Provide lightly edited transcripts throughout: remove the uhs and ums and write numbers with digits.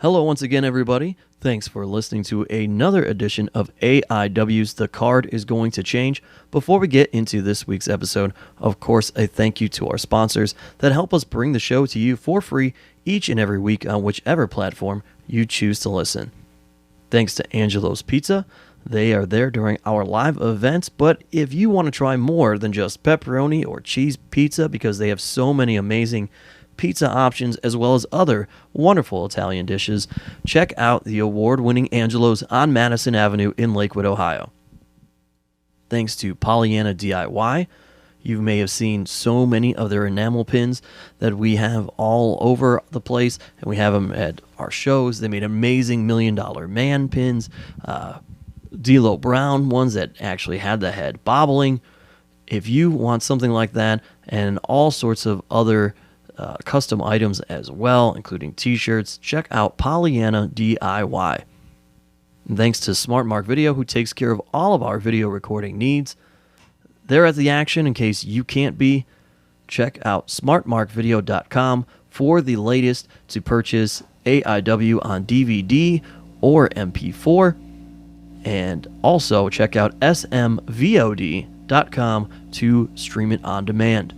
Hello once again, everybody. Thanks for listening to another edition of AIW's The Card is Going to Change. Before we get into this week's episode, of course, a thank you to our sponsors that help us bring the show to you for free each and every week on whichever platform you choose to listen. Thanks to Angelo's Pizza. They are there during our live events, but if you want to try more than just pepperoni or cheese pizza, because they have so many amazing pizza options as well as other wonderful Italian dishes, check out the award-winning Angelo's on Madison Avenue in Lakewood, Ohio. Thanks to Pollyanna DIY, you may have seen so many of their enamel pins that we have all over the place, and we have them at our shows. They made amazing $1 Million Man pins, D'Lo Brown ones that actually had the head bobbling. If you want something like that and all sorts of other custom items as well, including t-shirts, check out Pollyanna DIY. And thanks to Smart Mark Video, who takes care of all of our video recording needs. They're at the action in case you can't be. Check out smartmarkvideo.com for the latest to purchase AIW on DVD or MP4. And also check out smvod.com to stream it on demand.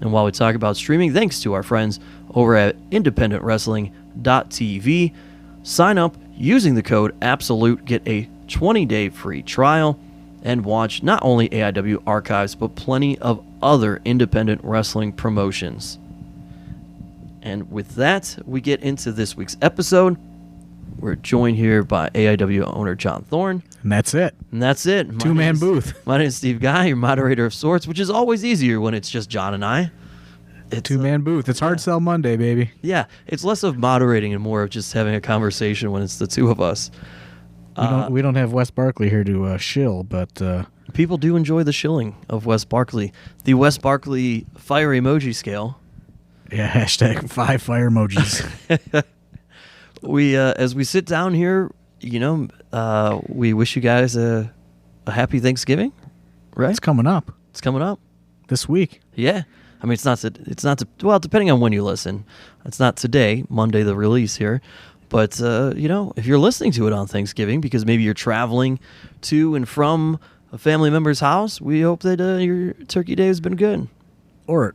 And while we talk about streaming, thanks to our friends over at independentwrestling.tv. Sign up using the code ABSOLUTE, get a 20-day free trial, and watch not only AIW archives, but plenty of other independent wrestling promotions. And with that, we get into this week's episode. We're joined here by AIW owner John Thorne. And that's it. Two-man booth. My name is Steve Guy, your moderator of sorts, which is always easier when it's just John and I. It's Two-man booth. It's hard sell Monday, baby. Yeah, it's less of moderating and more of just having a conversation when it's the two of us. We don't have Wes Barkley here to shill, but... people do enjoy the shilling of Wes Barkley. The Wes Barkley fire emoji scale. Yeah, hashtag 5 fire emojis. We, as we sit down here, we wish you guys a happy Thanksgiving, right? It's coming up. It's coming up this week. Yeah, I mean it's not. Well, depending on when you listen, it's not today, Monday, the release here. But if you're listening to it on Thanksgiving, because maybe you're traveling to and from a family member's house, we hope that your turkey day has been good. Or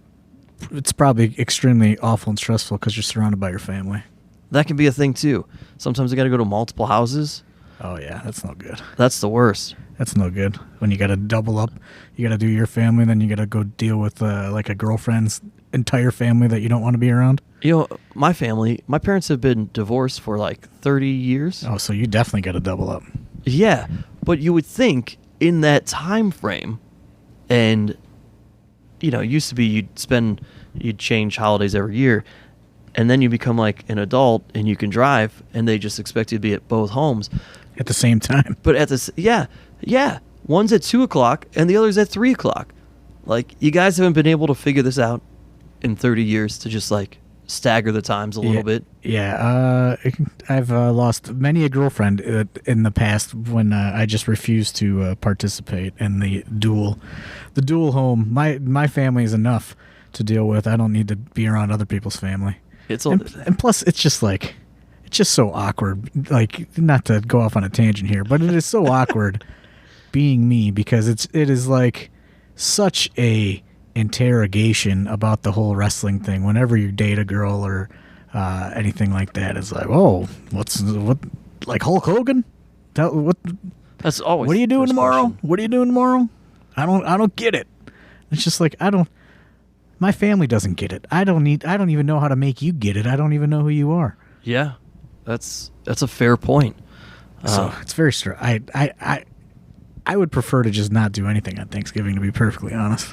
it's probably extremely awful and stressful because you're surrounded by your family. That can be a thing, too. Sometimes you got to go to multiple houses. Oh, yeah. That's no good. That's the worst. That's no good. When you got to double up, you got to do your family, then you got to go deal with like a girlfriend's entire family that you don't want to be around. My family, my parents have been divorced for like 30 years. Oh, so you definitely got to double up. Yeah, but you would think in that time frame, and, used to be you'd change holidays every year. And then you become like an adult and you can drive and they just expect you to be at both homes. At the same time. But yeah. One's at 2 o'clock and the other's at 3 o'clock. Like, you guys haven't been able to figure this out in 30 years to just like stagger the times a little bit. Yeah. I've lost many a girlfriend in the past when I just refused to participate in the dual home. My family is enough to deal with. I don't need to be around other people's family. And plus, it's just so awkward. Like, not to go off on a tangent here, but it is so awkward being me because it is like such a interrogation about the whole wrestling thing. Whenever you date a girl or anything like that, it's like, oh, what? Like Hulk Hogan? That's always. What are you doing tomorrow? Question. What are you doing tomorrow? I don't get it. It's just like my family doesn't get it. I don't even know how to make you get it. I don't even know who you are. Yeah, that's a fair point. So it's very strange. I would prefer to just not do anything on Thanksgiving, to be perfectly honest.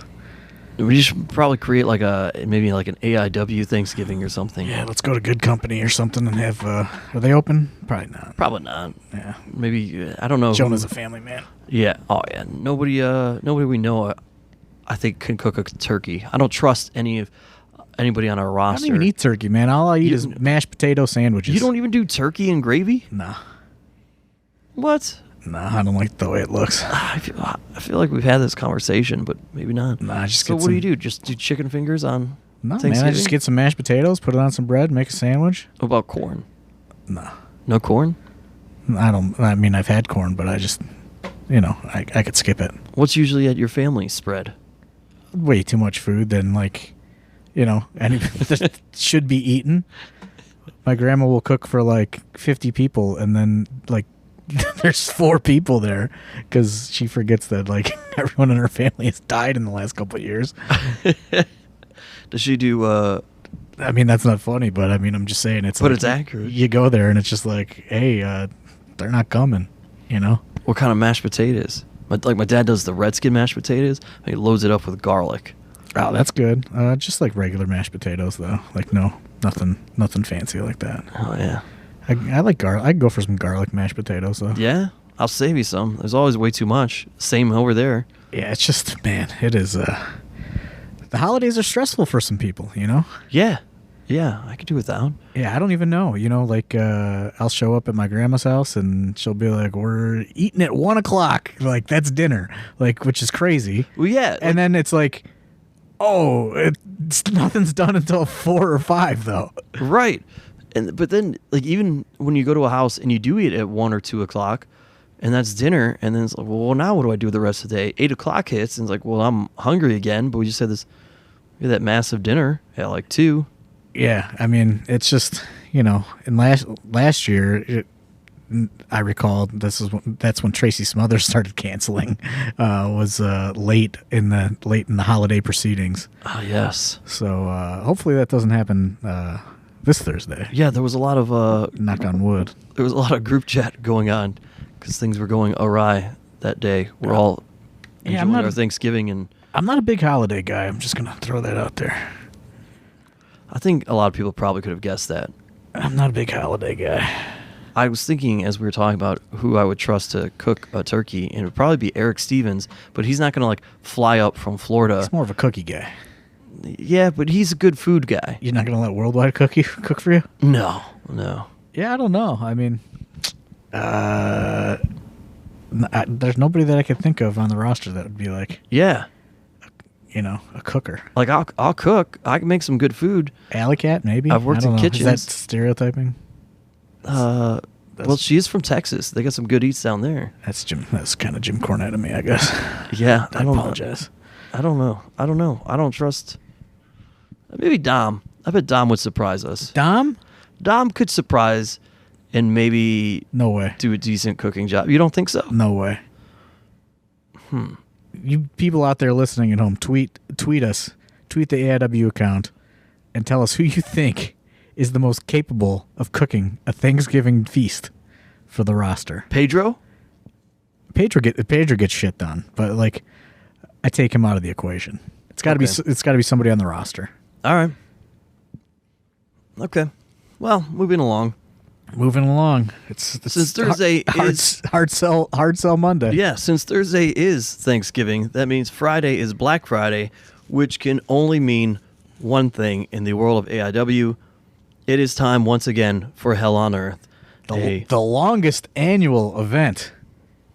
We should probably create maybe an AIW Thanksgiving or something. Yeah, let's go to Good Company or something and have. Are they open? Probably not. Probably not. Yeah, maybe I don't know. Jonah's a family man. Yeah. Oh yeah. Nobody we know. I think can cook a turkey. I don't trust anybody on our roster. I don't even eat turkey, man. All I eat is mashed potato sandwiches. You don't even do turkey and gravy? Nah. What? Nah, I don't like the way it looks. I feel like we've had this conversation, but maybe not. Nah, So what do you do? Just do chicken fingers on No, Thanksgiving? man, I just get some mashed potatoes, put it on some bread, make a sandwich. What about corn? No. No corn? I mean, I've had corn, but I just, I could skip it. What's usually at your family spread? Way too much food than any that should be eaten. My grandma will cook for 50 people, and then there's 4 people there because she forgets that everyone in her family has died in the last couple of years. Does she do? I mean, that's not funny, but I mean, I'm just saying it's. But it's accurate. You go there and it's just hey, they're not coming. What kind of mashed potatoes? My dad does the Redskin mashed potatoes. And he loads it up with garlic. Oh, that's good. Just regular mashed potatoes though. Nothing fancy like that. Oh yeah. I like garlic. I can go for some garlic mashed potatoes though. Yeah, I'll save you some. There's always way too much. Same over there. Yeah, it's just it is. The holidays are stressful for some people, Yeah, I could do without. Yeah, I don't even know. I'll show up at my grandma's house and she'll be like, "We're eating at 1:00. That's dinner." Which is crazy. Well, yeah, and then it's nothing's done until 4 or 5 though. Right. But then even when you go to a house and you do eat at 1 or 2 o'clock, and that's dinner, and then it's well, now what do I do the rest of the day? 8 o'clock hits, and it's well, I'm hungry again. But we just had that massive dinner at 2. Yeah, I mean, it's just in last year, I recall that's when Tracy Smothers started canceling. Was late in the holiday proceedings. Ah, yes. So hopefully that doesn't happen this Thursday. Yeah, there was a lot of knock on wood. There was a lot of group chat going on because things were going awry that day. We're all enjoying our Thanksgiving, and I'm not a big holiday guy. I'm just gonna throw that out there. I think a lot of people probably could have guessed that. I'm not a big holiday guy. I was thinking as we were talking about who I would trust to cook a turkey, and it would probably be Eric Stevens, but he's not going to fly up from Florida. He's more of a cookie guy. Yeah, but he's a good food guy. You're not going to let Worldwide cook for you? No. Yeah, I don't know. I mean, there's nobody that I could think of on the roster that would be yeah, a cooker. I'll cook. I can make some good food. Alley Cat, maybe. I've worked in kitchens. Is that stereotyping? Well, she is from Texas. They got some good eats down there. That's kind of Jim Cornette of me, I guess. Yeah, I apologize. I don't know. I don't trust. Maybe Dom. I bet Dom would surprise us. Dom could surprise, and maybe no way do a decent cooking job. You don't think so? No way. You people out there listening at home, tweet us, tweet the AIW account, and tell us who you think is the most capable of cooking a Thanksgiving feast for the roster. Pedro gets shit done, but I take him out of the equation. It's got to be somebody on the roster. All right. Okay. Well, moving along. It's since Thursday is hard sell Monday. Yeah, since Thursday is Thanksgiving, that means Friday is Black Friday, which can only mean one thing in the world of AIW. It is time once again for Hell on Earth. The longest annual event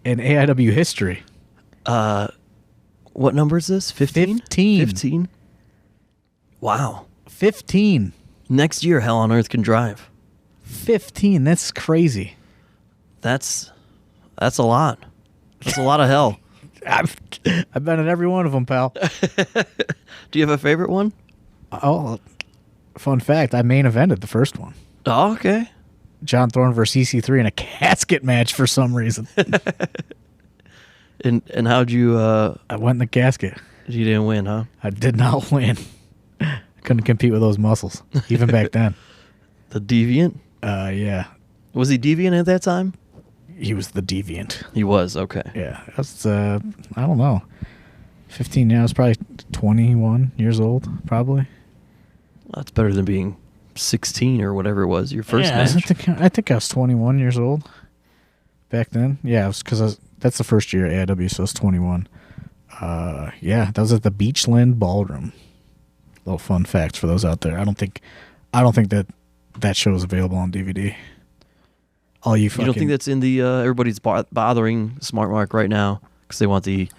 in AIW history. What number is this? 15? 15? Wow. 15. Next year, Hell on Earth can drive. 15. That's crazy. That's a lot. That's a lot of hell. I've been at every one of them, pal. Do you have a favorite one? Oh, fun fact. I main evented the first one. Oh, okay. John Thorne versus EC3 in a casket match for some reason. And how'd you... I went in the casket. You didn't win, huh? I did not win. I couldn't compete with those muscles, even back then. The Deviant? Yeah. Was he Deviant at that time? He was the Deviant. He was, okay. Yeah. I was, I don't know. 15, I was probably 21 years old, probably. Well, that's better than being 16 or whatever it was, your first match. I think I was 21 years old back then. Yeah, because that's the first year at AIW, so I was 21. Yeah, that was at the Beachland Ballroom. Little fun facts for those out there. I don't think that show is available on DVD. You don't think that's in the everybody's bothering Smart Mark right now because they want the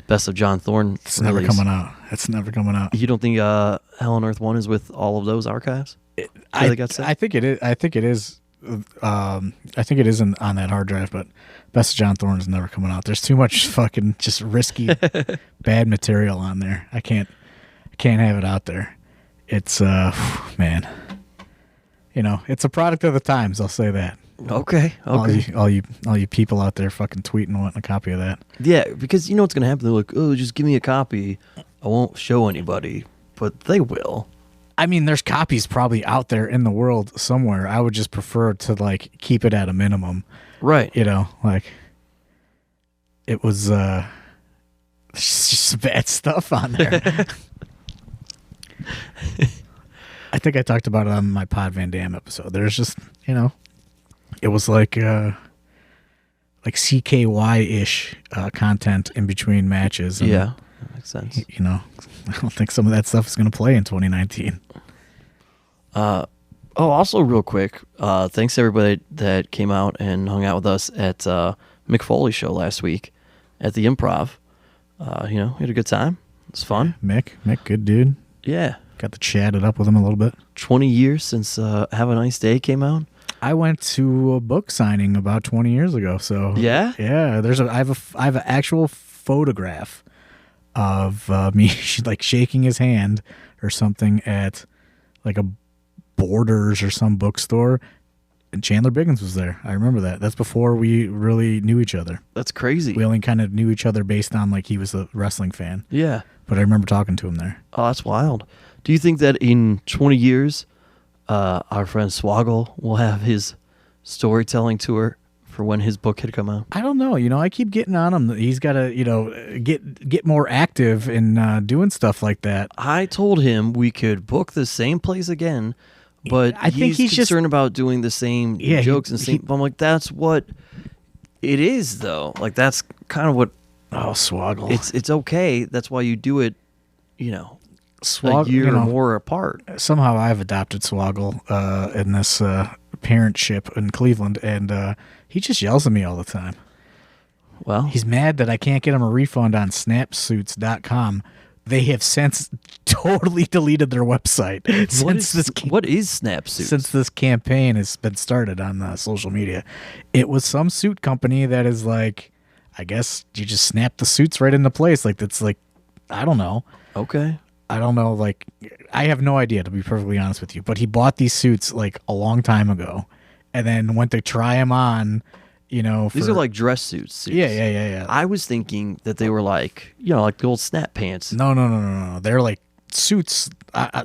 Best of John Thorne? It's never coming out. It's never coming out. You don't think Hell on Earth 1 is with all of those archives? I think it is. I think it is I think it isn't on that hard drive, but Best of John Thorne's never coming out. There's too much fucking just risky, bad material on there. I can't have it out there. It's man, it's a product of the times. I'll say that. Okay. All you people out there fucking tweeting wanting a copy of that. Yeah, because you know what's gonna happen. They're like, oh, just give me a copy. I won't show anybody, but they will. I mean, there's copies probably out there in the world somewhere. I would just prefer to like keep it at a minimum. Right. Like it was just bad stuff on there. I think I talked about it on my Pod Van Dam episode. There's just, it was like CKY-ish content in between matches. And, yeah, that makes sense. I don't think some of that stuff is going to play in 2019. Also real quick, thanks to everybody that came out and hung out with us at Mick Foley's show last week at the Improv. We had a good time. It was fun. Mick, good dude. Yeah. Got to chat it up with him a little bit. 20 years since Have a Nice Day came out. I went to a book signing about 20 years ago. So yeah. I have an actual photograph of me like shaking his hand or something at like a Borders or some bookstore, and Chandler Biggins was there. I remember that. That's before we really knew each other. That's crazy. We only kind of knew each other based on like he was a wrestling fan. Yeah. But I remember talking to him there. Oh, that's wild. Do you think that in 20 years, our friend Swoggle will have his storytelling tour for when his book had come out? I don't know. I keep getting on him. He's got to, get more active in doing stuff like that. I told him we could book the same place again, but I think he's concerned about doing the same jokes and same. I'm like, that's what it is, though. Like that's kind of what. Oh, Swoggle. It's okay. That's why you do it. Swoggle, a year or more apart. Somehow I've adopted Swoggle in this parentship in Cleveland, and he just yells at me all the time. Well, he's mad that I can't get him a refund on snapsuits.com. They have since totally deleted their website. What is Snapsuits? Since this campaign has been started on social media. It was some suit company that is like, I guess you just snap the suits right into place. Like that's like, I don't know. Okay. I don't know. Like, I have no idea, to be perfectly honest with you. But he bought these suits like a long time ago, and then went to try them on. These are like dress suits. Yeah. I was thinking that they were like, like the old snap pants. No. They're like suits,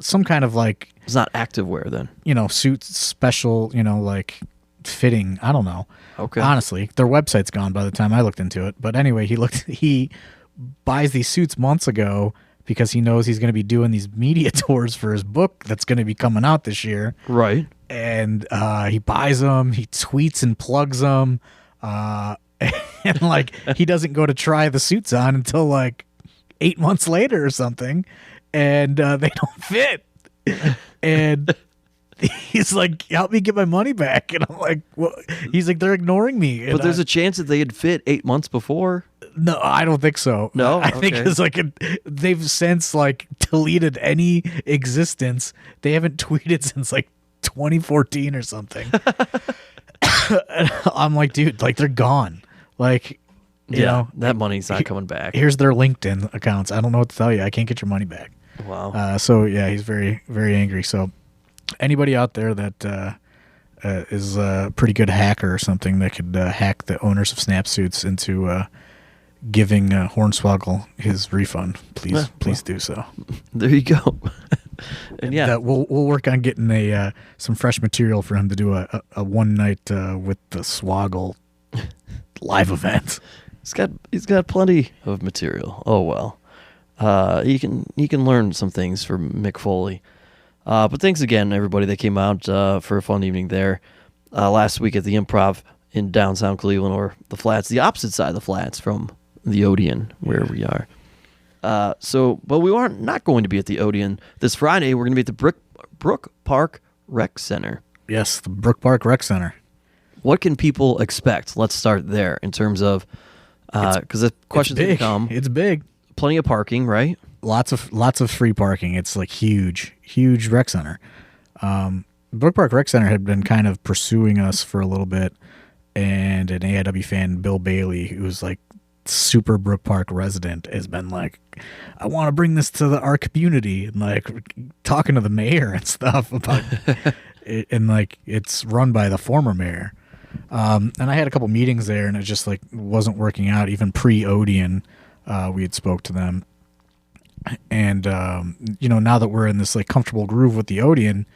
some kind of like. It's not activewear then. Suits special. Like fitting. I don't know. Okay. Honestly, their website's gone by the time I looked into it. But anyway, he buys these suits months ago because he knows he's going to be doing these media tours for his book that's going to be coming out this year. Right. And he buys them, he tweets and plugs them, and like he doesn't go to try the suits on until like 8 months later or something, and they don't fit. And he's like, help me get my money back. And I'm like, well, he's like, they're ignoring me. But there's a chance that they had fit 8 months before. No, I don't think so. No, I think it's like they've since like deleted any existence. They haven't tweeted since like 2014 or something. I'm like, dude, like they're gone. Like, you know, that money's not coming back. Here's their LinkedIn accounts. I don't know what to tell you. I can't get your money back. Wow. So yeah, he's very, very angry. So anybody out there that is a pretty good hacker or something that could hack the owners of Snapsuits into giving Hornswoggle his refund, please do so. There you go. And yeah, we'll work on getting some fresh material for him to do a one night with the Swoggle live event. He's got plenty of material. Oh well, he can learn some things from Mick Foley. But thanks again, everybody that came out for a fun evening there last week at the Improv in downtown Cleveland, or the Flats, the opposite side of the Flats from the Odeon, where we are. But we are not going to be at the Odeon this Friday. We're going to be at the Brook Park Rec Center. Yes, the Brook Park Rec Center. What can people expect? Let's start there in terms of because the questions will come. It's big. Plenty of parking, right? Lots of free parking. It's like huge rec center. Brook Park Rec Center had been kind of pursuing us for a little bit, and an AIW fan, Bill Bailey, who's like super Brook Park resident, has been like, I want to bring this to our community, and like talking to the mayor and stuff about it, and like it's run by the former mayor. And I had a couple meetings there, and it just like wasn't working out. Even pre-Odeon, we had spoke to them, and now that we're in this like comfortable groove with the Odeon,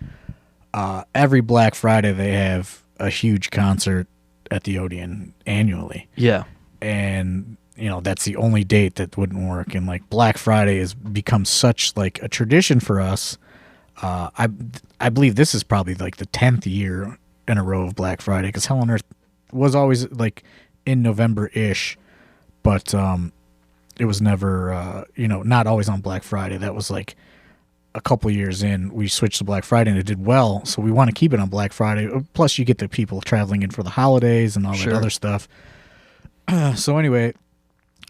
every Black Friday they have a huge concert at the Odeon annually. Yeah. And that's the only date that wouldn't work. And like Black Friday has become such like a tradition for us. I believe this is probably like the 10th year in a row of Black Friday, because Hell on Earth was always like in November-ish, but it was never not always on Black Friday. That was like a couple years in, we switched to Black Friday, and it did well, so we want to keep it on Black Friday. Plus you get the people traveling in for the holidays and all that other stuff. So anyway,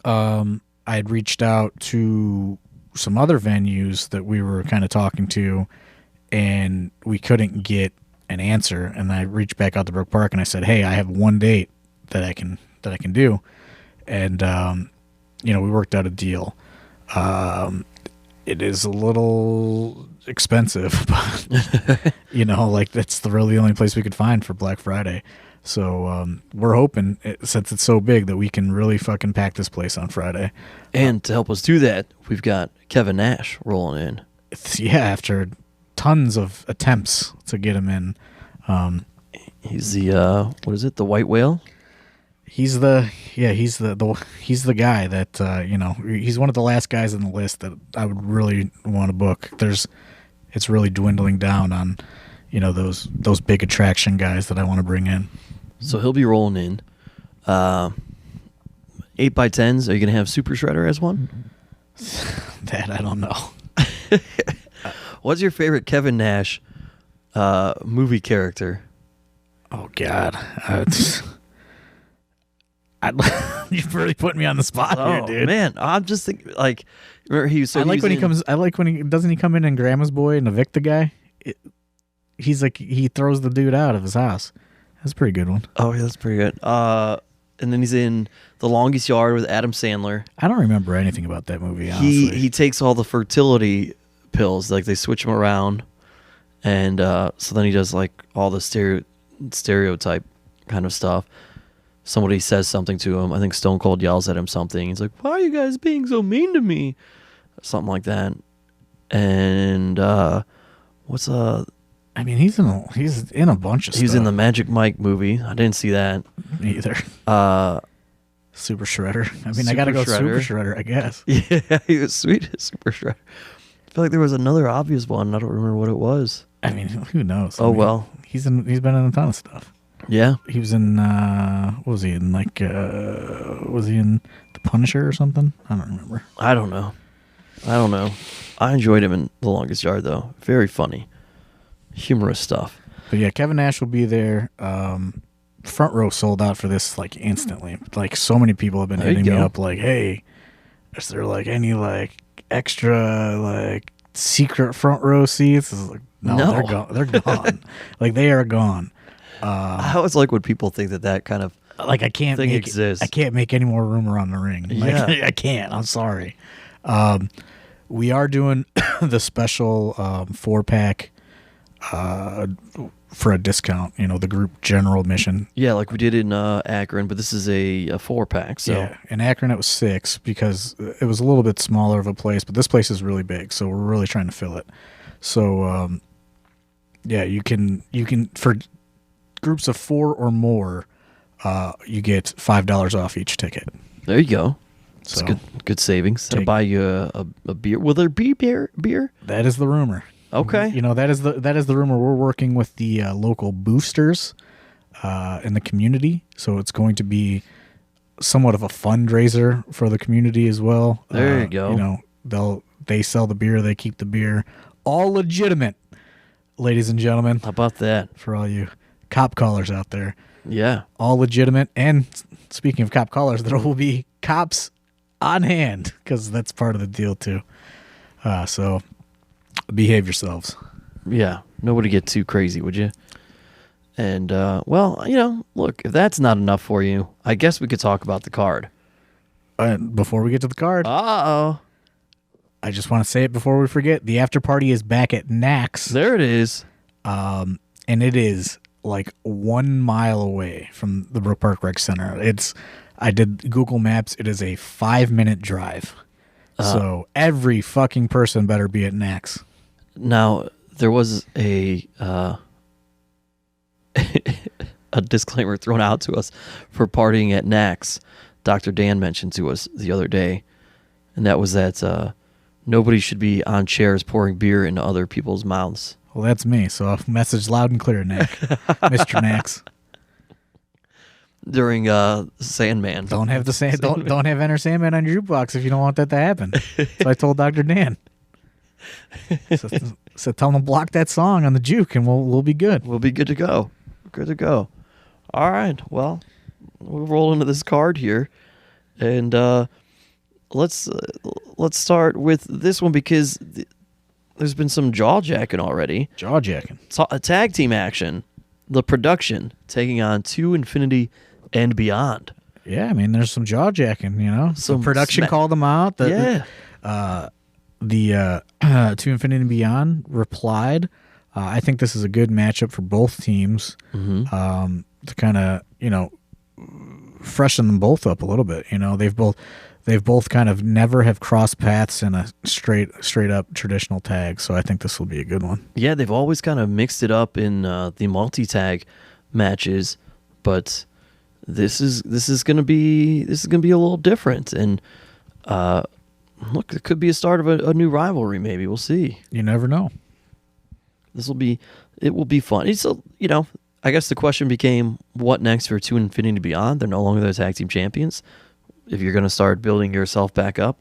I had reached out to some other venues that we were kind of talking to, and we couldn't get an answer. And I reached back out to Brook Park, and I said, hey, I have one date that I can do. And, we worked out a deal. It is a little expensive, but, like that's really the only place we could find for Black Friday. So we're hoping, since it's so big, that we can really fucking pack this place on Friday. And to help us do that, we've got Kevin Nash rolling in. After tons of attempts to get him in. He's the, what is it, the White Whale? He's the guy that, he's one of the last guys on the list that I would really want to book. It's really dwindling down on, those big attraction guys that I want to bring in. So he'll be rolling in. 8x10s, are you going to have Super Shredder as one? That I don't know. What's your favorite Kevin Nash movie character? Oh, God. You've really put me on the spot here, dude. Man, I'm just thinking, like, remember he was so I like when he doesn't he come in Grandma's Boy and evict the guy? He's like, he throws the dude out of his house. That's a pretty good one. Oh, yeah, that's pretty good. And then he's in The Longest Yard with Adam Sandler. I don't remember anything about that movie, honestly. He takes all the fertility pills, like they switch him around, and so then he does like all the stereotype kind of stuff. Somebody says something to him. I think Stone Cold yells at him something. He's like, "Why are you guys being so mean to me?" Something like that. And what's I mean, he's in a bunch of stuff. He's in the Magic Mike movie. I didn't see that. Me either. Super Shredder. I mean, Super I gotta go Shredder. Super Shredder, I guess. Yeah, he was sweet as Super Shredder. I feel like there was another obvious one. I don't remember what it was. I mean, who knows? Well. He's been in a ton of stuff. Yeah. He was in, what was he in? Like, was he in The Punisher or something? I don't remember. I don't know. I enjoyed him in The Longest Yard, though. Very funny. Humorous stuff. But yeah, Kevin Nash will be there. Front row sold out for this like instantly. Like so many people have been hitting me up like, hey, is there like any like extra like secret front row seats? Like, no, they're gone. They're gone. Like they are gone. I always like when people think that kind of like I can't thing make exists. I can't make any more room around the ring. Like, Yeah. I can't. I'm sorry. We are doing the special 4-pack for a discount, the group general admission. Yeah, like we did in Akron, but this is a 4-pack. So. Yeah, in Akron it was 6 because it was a little bit smaller of a place, but this place is really big, so we're really trying to fill it. So, yeah, you can for groups of 4 or more, you get $5 off each ticket. There you go. So it's good savings. I'll buy you a beer. Will there be beer? That is the rumor. Okay. That is the rumor. We're working with the local boosters in the community, so it's going to be somewhat of a fundraiser for the community as well. There you go. They sell the beer, they keep the beer, all legitimate, ladies and gentlemen. How about that? For all you cop callers out there. Yeah. All legitimate. And speaking of cop callers, there will be cops on hand because that's part of the deal too. So behave yourselves. Yeah. Nobody get too crazy, would you? And, well, you know, look, if that's not enough for you, I guess we could talk about the card. Before we get to the card, Uh-oh. I just want to say it before we forget. The after party is back at Nax. There it is. And it is like 1 mile away from the Brook Park Rec Center. I did Google Maps. It is a 5-minute drive. So every fucking person better be at Nax. Now, there was a disclaimer thrown out to us for partying at Nax. Dr. Dan mentioned to us the other day, and that was that nobody should be on chairs pouring beer into other people's mouths. Well, that's me. So message loud and clear, Nick. Mr. Nax. During Sandman. Don't have don't have Enter Sandman on your jukebox if you don't want that to happen. So I told Dr. Dan. So tell him to block that song on the juke, and we'll be good. We'll be good to go. Good to go. All right. Well, we'll roll into this card here, and let's start with this one because there's been some jaw-jacking already. Jaw-jacking. A tag team action. The Production taking on To Infinity and Beyond. Yeah, I mean, there's some jaw-jacking, you know. Some the Production called them out. The To Infinity and Beyond replied. I think this is a good matchup for both teams to kind of, you know, freshen them both up a little bit. You know, they've both kind of never have crossed paths in a straight up traditional tag. So I think this will be a good one. Yeah, they've always kind of mixed it up in the multi-tag matches, but this is gonna be a little different. And look, it could be a start of a new rivalry. Maybe we'll see. You never know. It will be fun. It's I guess the question became, what next for To Infinity and Beyond? They're no longer the tag team champions. If you're going to start building yourself back up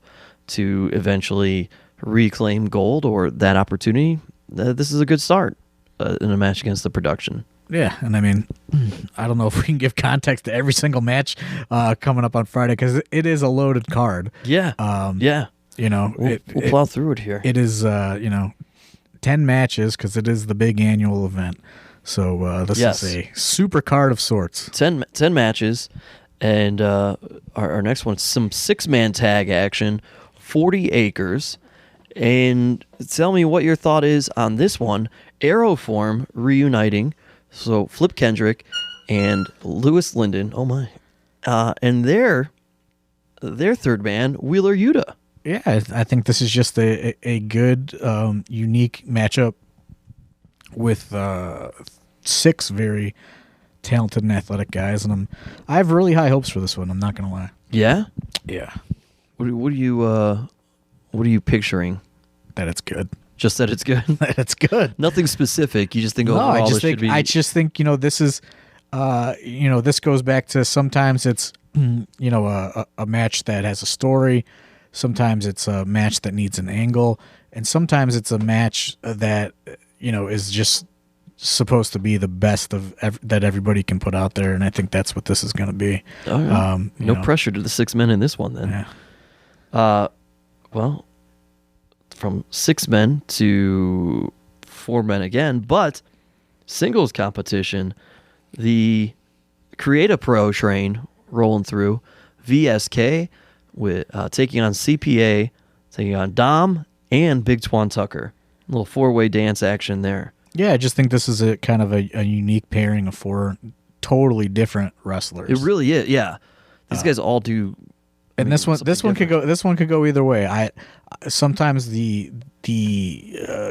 to eventually reclaim gold or that opportunity, this is a good start in a match against the Production. Yeah, and I mean, I don't know if we can give context to every single match coming up on Friday because it is a loaded card. Yeah, yeah. You know, we'll plow through it here. It is, 10 matches because it is the big annual event. So this is a super card of sorts. 10 matches, and our next one is some 6-man tag action, 40 acres. And tell me what your thought is on this one. Aeroform reuniting, so Flip Kendrick and Lewis Linden. Oh my! And their third man, Wheeler Yuta. Yeah, I think this is just a good, unique matchup with 6 very talented and athletic guys, and I have really high hopes for this one. I'm not gonna lie. Yeah, yeah. What are you picturing? That it's good. Just that it's good. That it's good. Nothing specific. You just think overall I just think this is, this goes back to sometimes it's a match that has a story. Sometimes it's a match that needs an angle, and sometimes it's a match that is just supposed to be the best of that everybody can put out there, and I think that's what this is going to be. Oh, yeah. No pressure to the 6 men in this one, then. Yeah. Well, from 6 men to 4 men again, but singles competition, the Create Pro train rolling through, VSK with taking on CPA, taking on Dom and Big Twan Tucker. A little 4-way dance action there. Yeah, I just think this is a kind of a unique pairing of 4 totally different wrestlers. It really is. Yeah, these guys all do. And this one could go either way. Sometimes the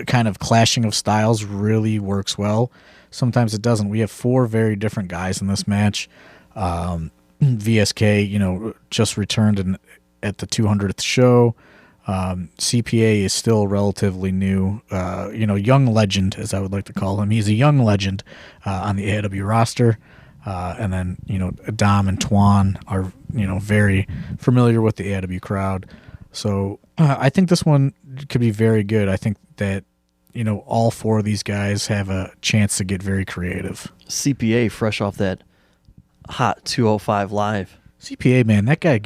kind of clashing of styles really works well. Sometimes it doesn't. We have 4 very different guys in this match. VSK, just returned at the 200th show. CPA is still relatively new, young legend, as I would like to call him. He's a young legend on the AIW roster. And then, Dom and Twan are, very familiar with the AIW crowd. So I think this one could be very good. I think that, all 4 of these guys have a chance to get very creative. CPA fresh off that hot 205 Live CPA, man, that guy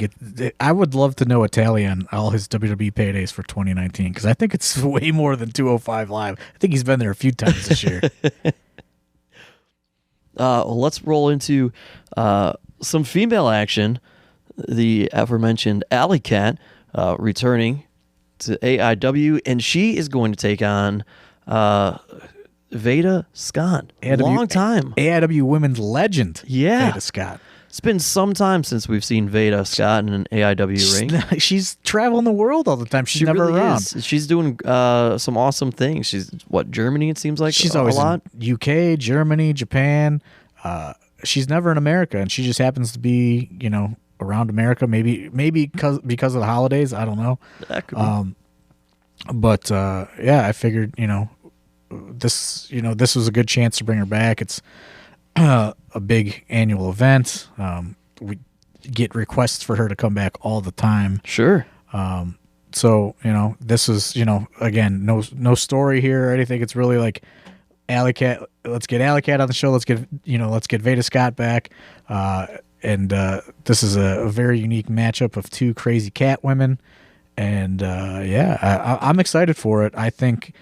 I would love to know a tally on all his WWE paydays for 2019 because I think it's way more than 205 Live. I think he's been there a few times this year. Let's roll into some female action. The aforementioned Alley Cat returning to AIW, and she is going to take on Veda Scott. Long time. AIW women's legend. Yeah. Veda Scott. It's been some time since we've seen Veda Scott in an AIW ring. She's traveling the world all the time. She's never really around. Is. She's doing some awesome things. She's, Germany, it seems like? She's always a lot? in UK, Germany, Japan. She's never in America, and she just happens to be, around America. Maybe because of the holidays. I don't know. That could be. But yeah, I figured, this was a good chance to bring her back. It's a big annual event. We get requests for her to come back all the time. Sure. So, this is, again, no story here or anything. It's really like Alley Cat. Let's get Alley Cat on the show. Let's get Veda Scott back. And this is a very unique matchup of two crazy cat women. And I'm excited for it. I think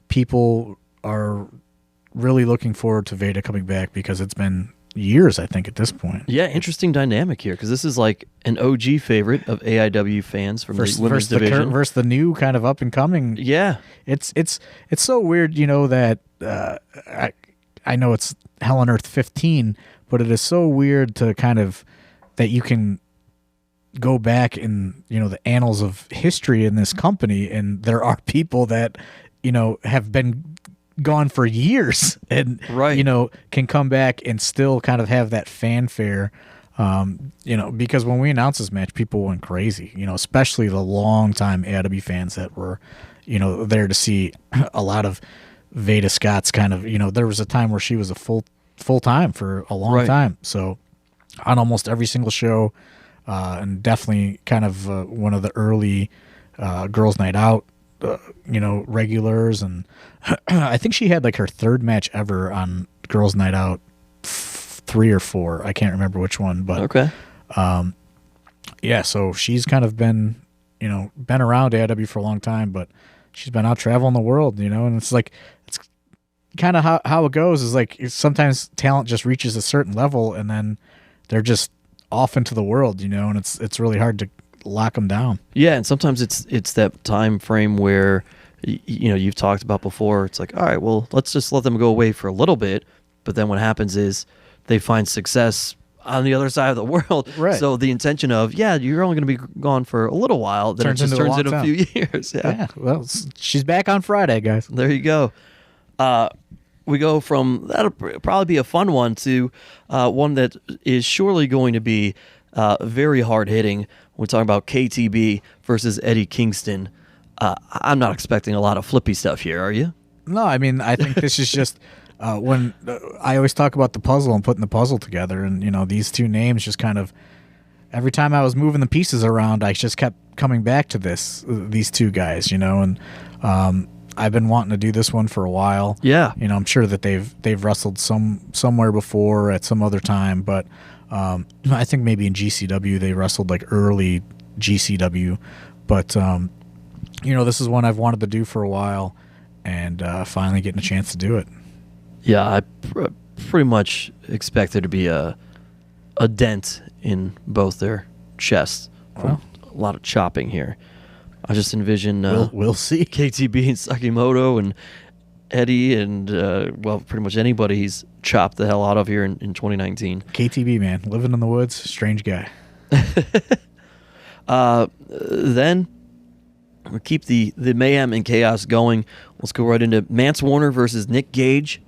people are really looking forward to Veda coming back because it's been years, I think, at this point. Yeah, interesting dynamic here because this is like an OG favorite of AIW fans from the women's division versus the new kind of up and coming. Yeah, it's so weird, that I know it's Hell on Earth 15, but it is so weird to kind of that you can go back in the annals of history in this company, and there are people that have been gone for years and can come back and still kind of have that fanfare, because when we announced this match, people went crazy, especially the longtime AIW fans that were there to see a lot of Veda Scott's kind of, there was a time where she was a full time for a long time, so on almost every single show, and definitely kind of one of the early Girls Night Out regulars, and I think she had like her third match ever on Girls Night Out 3 or 4. I can't remember which one, but okay. Yeah, so she's kind of been around AIW for a long time, but she's been out traveling the world, and it's like it's kind of how it goes is like sometimes talent just reaches a certain level and then they're just off into the world, and it's really hard to lock them down. Yeah, and sometimes it's that time frame where you've talked about before. It's like, all right, well, let's just let them go away for a little bit, but then what happens is they find success on the other side of the world. Right. So the intention of, you're only going to be gone for a little while, then it just turns into a few years. Yeah. Well, she's back on Friday, guys. There you go. We go from that'll probably be a fun one to one that is surely going to be very hard hitting. We're talking about KTB versus Eddie Kingston. I'm not expecting a lot of flippy stuff here, are you? No, I mean, I think this is just when I always talk about the puzzle and putting the puzzle together, and these two names just kind of every time I was moving the pieces around, I just kept coming back to these two guys, and I've been wanting to do this one for a while. Yeah, I'm sure that they've wrestled somewhere before at some other time, but I think maybe in GCW they wrestled like early GCW, but this is one I've wanted to do for a while, and finally getting a chance to do it. Yeah, I pretty much expect there to be a dent in both their chests from a lot of chopping here. I just envision we'll see KTB and Sakimoto and Eddie and pretty much anybody he's chopped the hell out of here in 2019. KTB, man, living in the woods, strange guy. Then we'll keep the mayhem and chaos going. Let's go right into Mance Warner versus Nick Gage.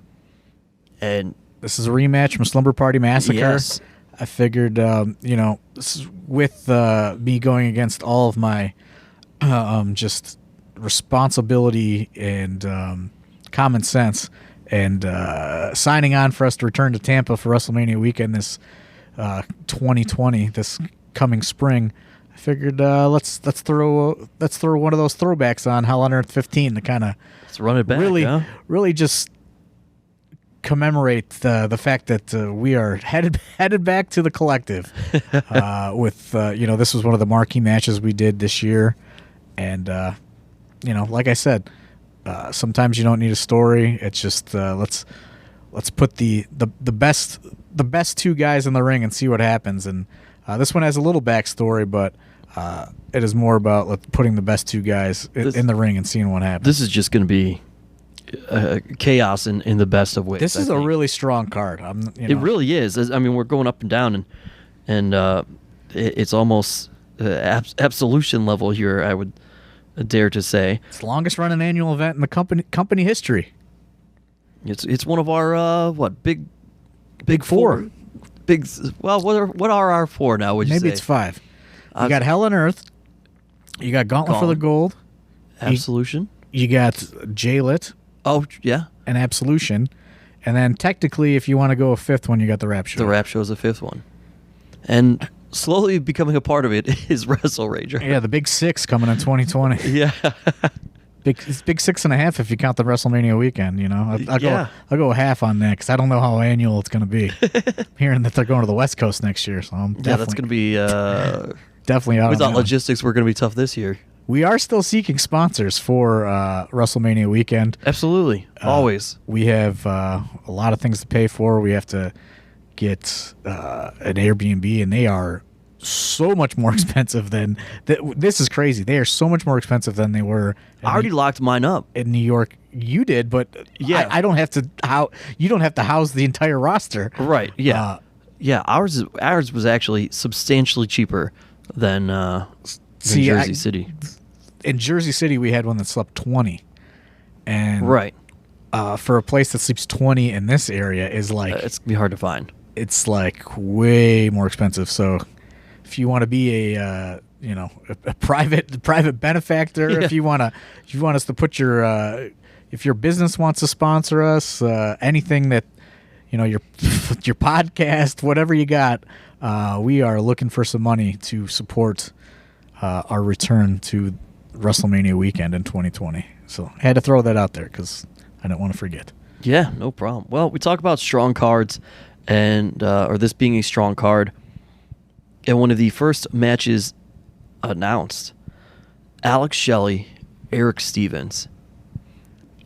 And this is a rematch from Slumber Party Massacre. Yes. I figured, this is with me going against all of my just responsibility and common sense, and signing on for us to return to Tampa for WrestleMania weekend this 2020, this coming spring. I figured let's throw one of those throwbacks on Hell on Earth 15 to kind of let's run it back. Really just commemorate the fact that we are headed back to the collective with this was one of the marquee matches we did this year, and like I said, sometimes you don't need a story. It's just let's put the best two guys in the ring and see what happens. And this one has a little backstory, but it is more about putting the best two guys in the ring and seeing what happens. This is just going to be chaos in the best of ways. This is a really strong card. It really is. I mean, we're going up and down, and it's almost absolution level here, I would dare to say. It's the longest running annual event in the company history. It's one of our big four. What are our four now? Would you say? Maybe it's five. You got Hell on Earth. You got Gauntlet for the Gold. Absolution. You got J-Lit. Oh, yeah. And Absolution. And then technically, if you want to go a fifth one, you got the Rap Show. The Rap Show is the fifth one. And slowly becoming a part of it is Wrestle Rager. Yeah, the Big Six coming in 2020. Yeah. Big 6.5 if you count the WrestleMania weekend, I'll go half on that because I don't know how annual it's going to be. Hearing that they're going to the West Coast next year, so I'm definitely... that's going to be... definitely out. We thought logistics were going to be tough this year. We are still seeking sponsors for WrestleMania weekend. Absolutely. Always. We have a lot of things to pay for. We have to get an Airbnb, and they are so much more expensive than... This is crazy. They are so much more expensive than they were... I already locked mine up. In New York. You did, but yeah. I don't have to... You don't have to house the entire roster. Right, yeah. Ours was actually substantially cheaper than Jersey City. In Jersey City, we had one that slept 20. And right. For a place that sleeps 20 in this area is like... it's going to be hard to find. It's like way more expensive. So if you want to be a private benefactor, if you want us to put your if your business wants to sponsor us, anything that your podcast, whatever you got, we are looking for some money to support our return to WrestleMania weekend in 2020. So I had to throw that out there because I didn't want to forget. Yeah, no problem. Well, we talk about strong cards, and or this being a strong card. And one of the first matches announced, Alex Shelley, Eric Stevens.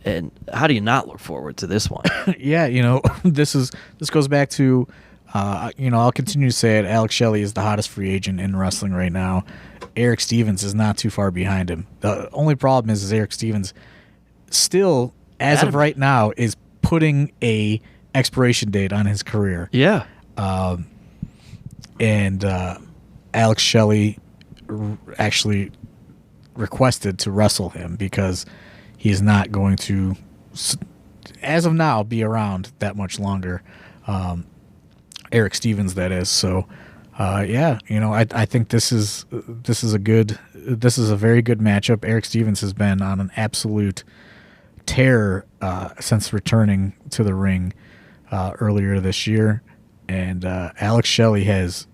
And how do you not look forward to this one? Yeah, this goes back to, I'll continue to say it. Alex Shelley is the hottest free agent in wrestling right now. Eric Stevens is not too far behind him. The only problem is Eric Stevens still, as of right now, is putting a expiration date on his career. Yeah. And Alex Shelley actually requested to wrestle him because he's not going to, as of now, be around that much longer. Eric Stevens, that is. So, I think this is a very good matchup. Eric Stevens has been on an absolute tear since returning to the ring earlier this year, and Alex Shelley has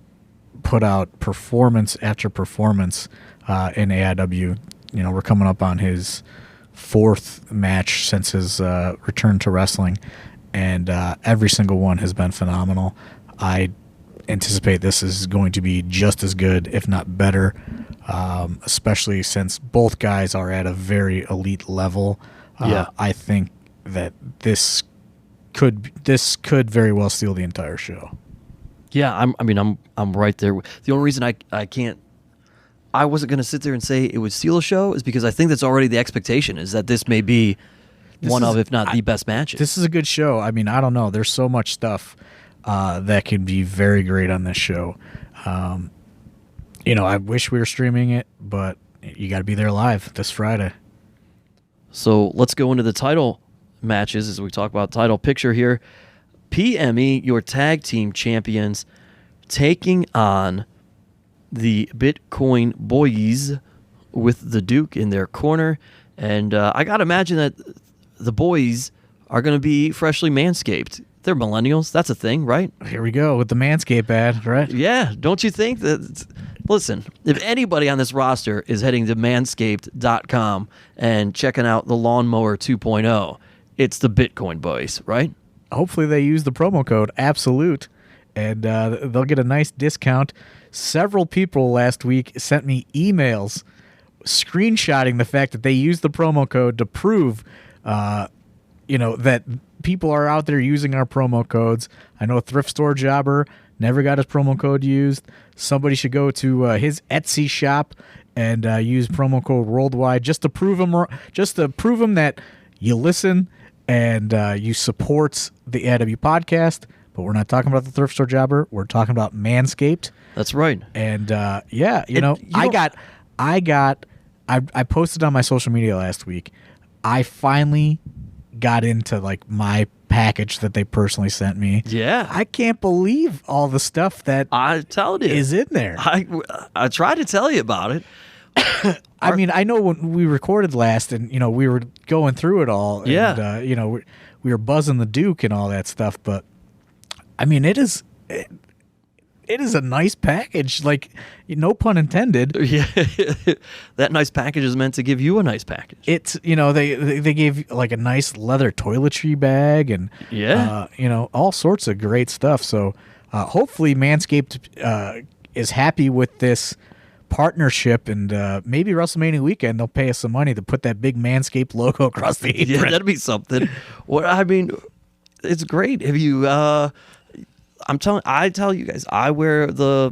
put out performance after performance in AIW. We're coming up on his fourth match since his return to wrestling, and every single one has been phenomenal. I anticipate this is going to be just as good, if not better, especially since both guys are at a very elite level. I think that this could very well steal the entire show. Yeah, I'm right there. The only reason I wasn't going to sit there and say it would steal a show is because I think that's already the expectation, is that this may be one of, if not the best matches. This is a good show. I don't know. There's so much stuff that could be very great on this show. I wish we were streaming it, but you got to be there live this Friday. So let's go into the title matches as we talk about title picture here. PME, your tag team champions, taking on the Bitcoin Boys with the Duke in their corner. And I got to imagine that the boys are going to be freshly manscaped. They're millennials. That's a thing, right? Here we go with the Manscaped ad, right? Yeah. Don't you think that... Listen, if anybody on this roster is heading to manscaped.com and checking out the Lawnmower 2.0, it's the Bitcoin Boys, right? hopefully they use the promo code Absolute, and they'll get a nice discount. Several people last week sent me emails screenshotting the fact that they used the promo code to prove, that people are out there using our promo codes. I know a thrift store jobber never got his promo code used. Somebody should go to his Etsy shop and use promo code Worldwide just to prove him that you listen and you support the AIW podcast. But we're not talking about the thrift store jobber. We're talking about Manscaped. That's right. And I posted on my social media last week. I finally got into like my package that they personally sent me. Yeah. I can't believe all the stuff that I told you is in there. I tried to tell you about it. I mean, I know when we recorded last and, we were going through it all. And, yeah. We were buzzing the Duke and all that stuff. But, I mean, it is a nice package. Like, no pun intended. Yeah. That nice package is meant to give you a nice package. It's, they gave like a nice leather toiletry bag and, all sorts of great stuff. So hopefully Manscaped is happy with this partnership, and maybe WrestleMania weekend they'll pay us some money to put that big Manscaped logo across the apron. Yeah, that'd be something. I mean, it's great. Have you? I tell you guys,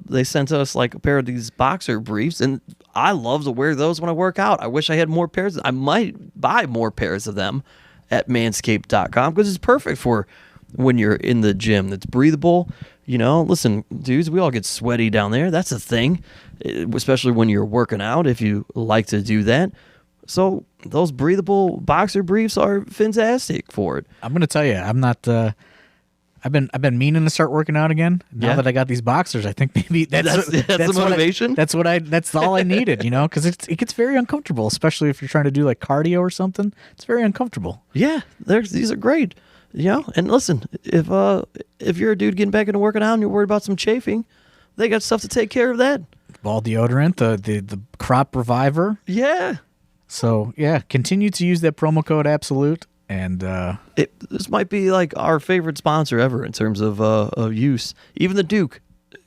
they sent us like a pair of these boxer briefs, and I love to wear those when I work out. I wish I had more pairs. I might buy more pairs of them at manscaped.com because it's perfect for when you're in the gym. It's breathable. Listen, dudes, we all get sweaty down there. That's a thing, especially when you're working out, if you like to do that. So those breathable boxer briefs are fantastic for it. I'm going to tell you, I'm not... I've been meaning to start working out again. Now that I got these boxers, I think maybe that's the motivation. That's all I needed, because it gets very uncomfortable, especially if you're trying to do like cardio or something. It's very uncomfortable. Yeah, these are great. And listen, if you're a dude getting back into working out and you're worried about some chafing, they got stuff to take care of that. Ball deodorant, the crop reviver. Yeah. So yeah, continue to use that promo code Absolute. And this might be like our favorite sponsor ever in terms of use. Even the Duke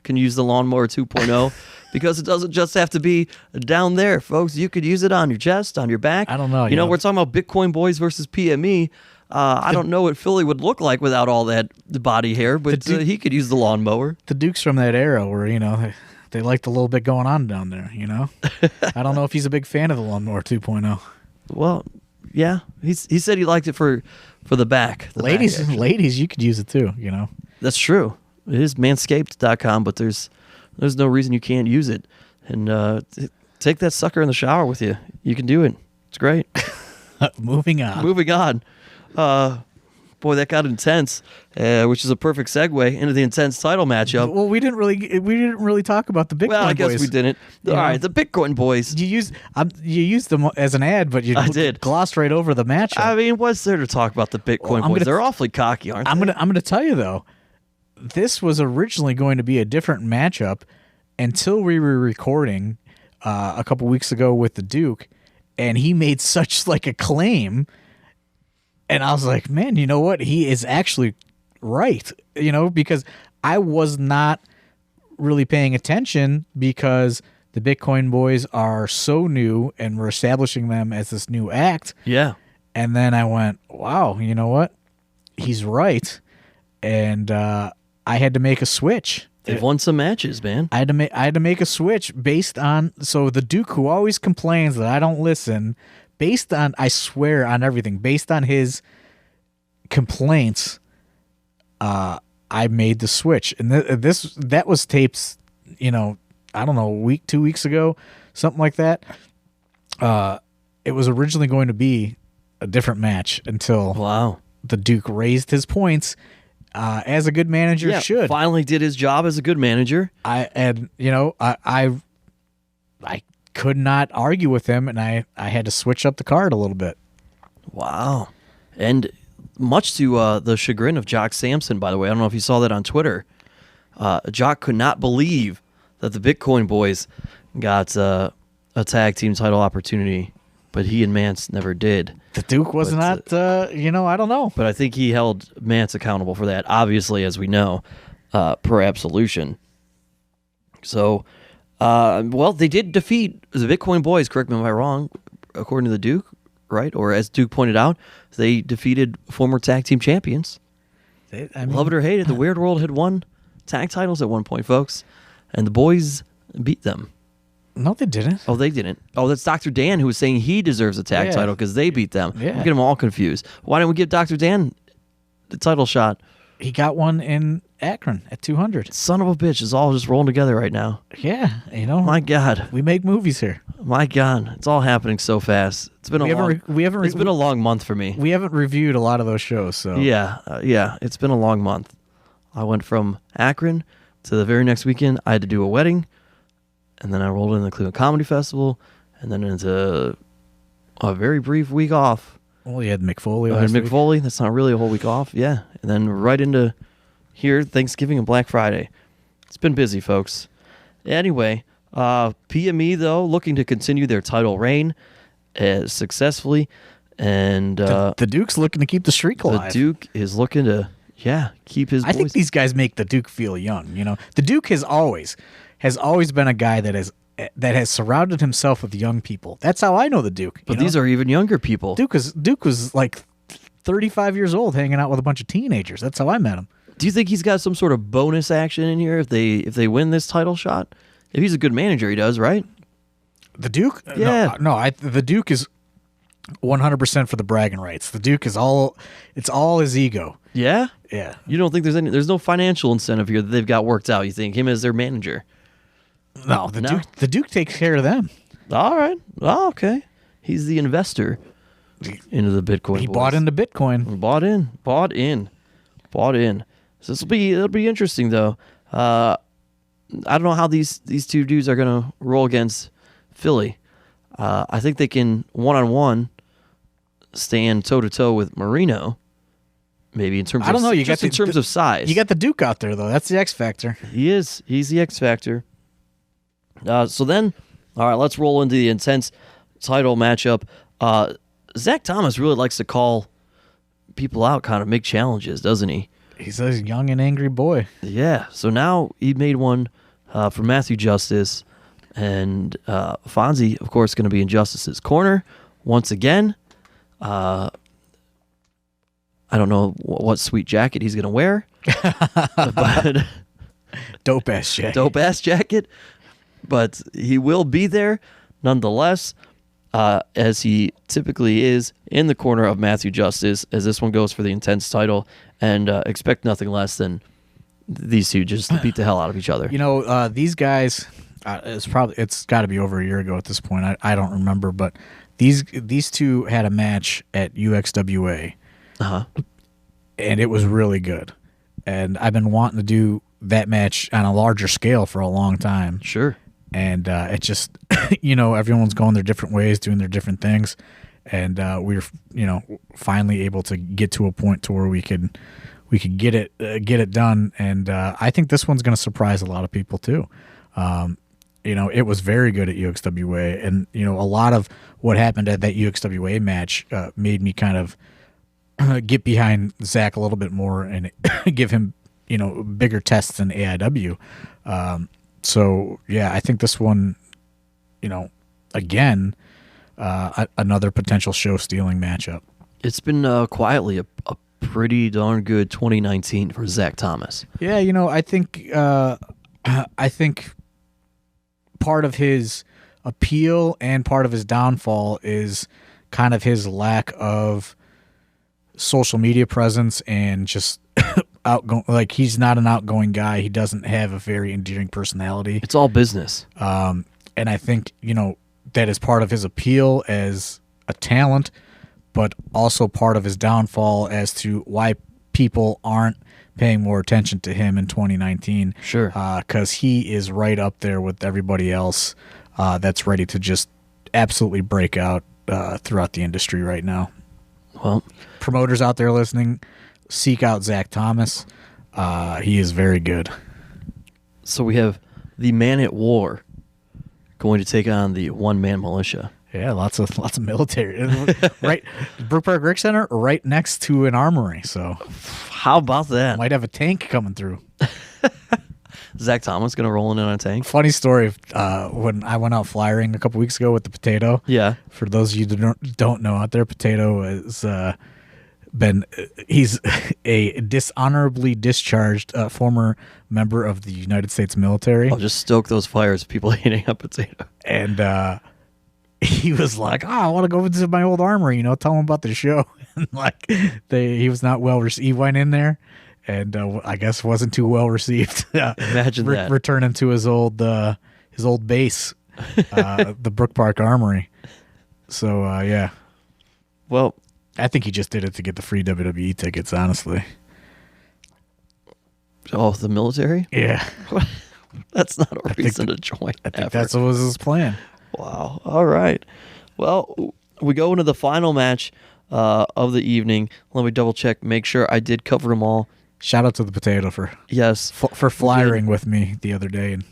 can use the Lawnmower 2.0 because it doesn't just have to be down there, folks. You could use it on your chest, on your back. I don't know. We're talking about Bitcoin Boys versus PME. I don't know what Philly would look like without all that body hair, but he could use the lawnmower. The Duke's from that era where, they liked a little bit going on down there, I don't know if he's a big fan of the Lawnmower 2.0. Well, yeah, he said he liked it for the back. Ladies, you could use it too, That's true. It is manscaped.com, but there's no reason you can't use it. And take that sucker in the shower with you. You can do it. It's great. Moving on. Boy, that got intense, which is a perfect segue into the intense title matchup. Well, we didn't really talk about the Bitcoin Boys. Well, I guess we didn't. All right, the Bitcoin Boys. You used them as an ad, but I did. Glossed right over the matchup. I mean, what's there to talk about the Bitcoin Boys? They're awfully cocky, aren't they? I'm gonna tell you though, this was originally going to be a different matchup until we were recording a couple weeks ago with the Duke, and he made such like a claim. And I was like, man, you know what? He is actually right, because I was not really paying attention because the Bitcoin Boys are so new and we're establishing them as this new act. Yeah. And then I went, wow, you know what? He's right. And I had to make a switch. They've won some matches, man. I had to make a switch based on, so the Duke, who always complains that I don't listen, based on, I swear on everything, based on his complaints, I made the switch. And that was tapes, I don't know, 2 weeks ago, something like that. It was originally going to be a different match until the Duke raised his points, as a good manager should. Finally did his job as a good manager. I could not argue with him, and I had to switch up the card a little bit. Wow. And much to the chagrin of Jock Sampson, by the way, I don't know if you saw that on Twitter, Jock could not believe that the Bitcoin Boys got a tag team title opportunity but he and Mance never did. The Duke was not, I don't know. But I think he held Mance accountable for that, obviously, as we know, per absolution. So, they did defeat the Bitcoin Boys, correct me if I'm wrong, according to the Duke, right? Or as Duke pointed out, they defeated former tag team champions. Love it or hate it, the Weird World had won tag titles at one point, folks, and the boys beat them. No, they didn't. Oh, they didn't. Oh, that's Dr. Dan who was saying he deserves a tag title because they beat them. Yeah. I'm getting them all confused. Why didn't we give Dr. Dan the title shot? He got one in Akron at 200. Son of a bitch, it's all just rolling together right now. Yeah, My God. we make movies here. My God, it's all happening so fast. It's been it's been a long month for me. We haven't reviewed a lot of those shows, so Yeah, it's been a long month. I went from Akron to the very next weekend. I had to do a wedding, and then I rolled into the Cleveland Comedy Festival, and then into a very brief week off. Well, you had Mick Foley. Mick Foley. That's not really a whole week off. Yeah, and then right into here, Thanksgiving and Black Friday. It's been busy, folks. Anyway, PME though looking to continue their title reign successfully, and the Duke's looking to keep the streak alive. The Duke is looking to keep his. I think these guys make the Duke feel young. The Duke has always been a guy that has surrounded himself with young people. That's how I know the Duke. But these are even younger people. Duke was like 35 years old, hanging out with a bunch of teenagers. That's how I met him. Do you think he's got some sort of bonus action in here if they win this title shot? If he's a good manager, he does, right? The Duke? Yeah. The Duke is 100% for the bragging rights. The Duke is all his ego. Yeah? Yeah. You don't think there's no financial incentive here that they've got worked out, you think, him as their manager? No, the Duke takes care of them. All right. Oh, okay. He's the investor into the Bitcoin. He bought into Bitcoin. Bought in. So it'll be interesting though. I don't know how these two dudes are gonna roll against Philly. I think they can one-on-one stand toe-to-toe with Marino. Maybe in terms of, I don't know. In terms of size. You got the Duke out there though. That's the X factor. He is. He's the X factor. So then, all right, let's roll into the intense title matchup. Zach Thomas really likes to call people out, kind of make challenges, doesn't he? He's a young and angry boy. Yeah. So now he made one for Matthew Justice, and Fonzie, of course, going to be in Justice's corner once again. I don't know what sweet jacket he's going to wear, but dope ass jacket. But he will be there nonetheless, as he typically is in the corner of Matthew Justice, as this one goes for the intense title, and expect nothing less than these two just to beat the hell out of each other. These guys, it's got to be over a year ago at this point. I don't remember, but these two had a match at UXWA, and it was really good. And I've been wanting to do that match on a larger scale for a long time. Sure. And it just, everyone's going their different ways, doing their different things, and we were, finally able to get to a point to where we could get it done. And I think this one's going to surprise a lot of people too. It was very good at UXWA, and a lot of what happened at that UXWA match made me kind of get behind Zach a little bit more and give him bigger tests than AIW. So yeah, I think this one, again, another potential show-stealing matchup. It's been quietly a pretty darn good 2019 for Zach Thomas. Yeah, I think part of his appeal and part of his downfall is kind of his lack of social media presence and just outgoing. Like, he's not an outgoing guy. He doesn't have a very endearing personality. It's all business. And I think, that is part of his appeal as a talent, but also part of his downfall as to why people aren't paying more attention to him in 2019. Sure. Because he is right up there with everybody else that's ready to just absolutely break out throughout the industry right now. Well, promoters out there listening, seek out Zach Thomas. He is very good. So we have the Man at War going to take on the one-man militia. Yeah, lots of military. Right, Brook Park Rec Center, right next to an armory. So How about that? might have a tank coming through. Zach Thomas going to roll in on a tank? Funny story. When I went out flyering a couple weeks ago with the Potato. Yeah. For those of you that don't know out there, Potato is he's a dishonorably discharged former member of the United States military. I'll just stoke those fires of people eating a potato. And he was like, I want to go visit my old armory, tell him about the show. And like he was not well received. He went in there and I guess wasn't too well received. Imagine that. Returning to his old base, the Brook Park Armory. So, yeah. Well, I think he just did it to get the free WWE tickets, honestly. oh, the military? Yeah. That's not a reason to join. I think that's what was his plan. Wow. All right. Well, we go into the final match of the evening. Let me double check, make sure I did cover them all. Shout out to the Potato for flyering with me the other day. And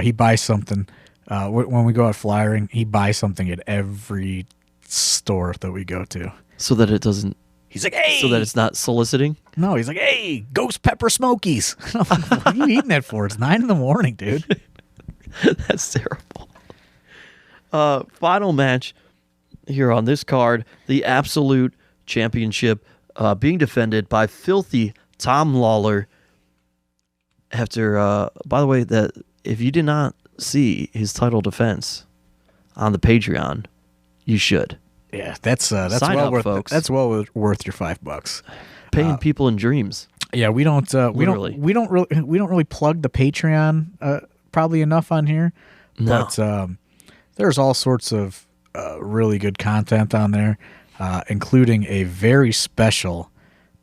he buys something. When we go out flyering, he buys something at every store that we go to. So that it doesn't... He's like, hey! So that it's not soliciting? No, he's like, hey, Ghost Pepper Smokies. I'm like, what are you eating that for? It's 9 a.m, dude. That's terrible. Final match here on this card, the Absolute Championship being defended by Filthy Tom Lawler. After, by the way, that if you did not see his title defense on the Patreon, you should. Yeah, that's Sign well up, worth folks. That's well worth your $5. Paying people in dreams. Yeah, we don't really plug the Patreon probably enough on here. No. But there's all sorts of really good content on there, including a very special